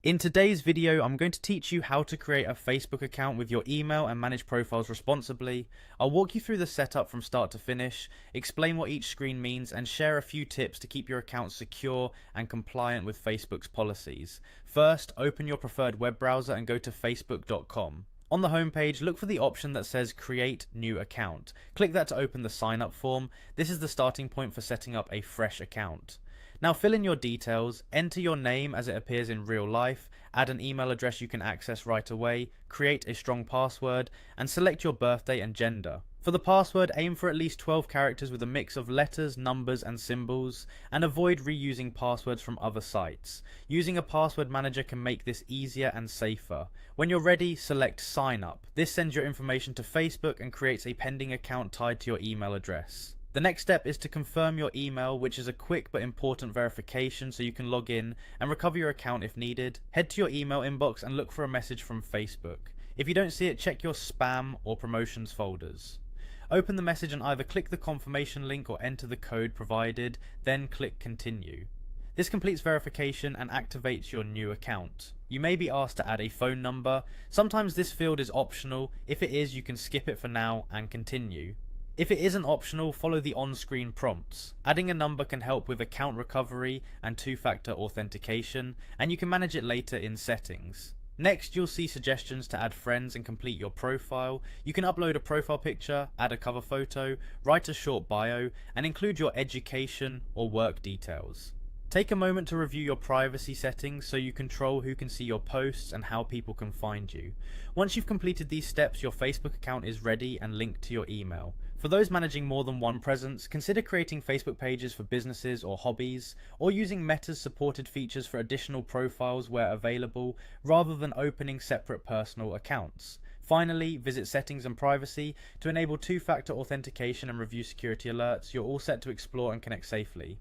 In today's video, I'm going to teach you how to create a Facebook account with your email and manage profiles responsibly. I'll walk you through the setup from start to finish, explain what each screen means, and share a few tips to keep your account secure and compliant with Facebook's policies. First, open your preferred web browser and go to facebook.com. On the homepage, look for the option that says Create New Account. Click that to open the sign up form. This is the starting point for setting up a fresh account. Now fill in your details, enter your name as it appears in real life, add an email address you can access right away, create a strong password, and select your birthday and gender. For the password, aim for at least 12 characters with a mix of letters, numbers, and symbols, and avoid reusing passwords from other sites. Using a password manager can make this easier and safer. When you're ready, select Sign Up. This sends your information to Facebook and creates a pending account tied to your email address. The next step is to confirm your email, which is a quick but important verification so you can log in and recover your account if needed. Head to your email inbox and look for a message from Facebook. If you don't see it, check your spam or promotions folders. Open the message and either click the confirmation link or enter the code provided, then click Continue. This completes verification and activates your new account. You may be asked to add a phone number. Sometimes this field is optional. If it is, you can skip it for now and continue. If it isn't optional, follow the on-screen prompts. Adding a number can help with account recovery and two-factor authentication, and you can manage it later in settings. Next, you'll see suggestions to add friends and complete your profile. You can upload a profile picture, add a cover photo, write a short bio, and include your education or work details. Take a moment to review your privacy settings so you control who can see your posts and how people can find you. Once you've completed these steps, your Facebook account is ready and linked to your email. For those managing more than one presence, consider creating Facebook pages for businesses or hobbies, or using Meta's supported features for additional profiles where available, rather than opening separate personal accounts. Finally, visit Settings and Privacy to enable two-factor authentication and review security alerts. You're all set to explore and connect safely.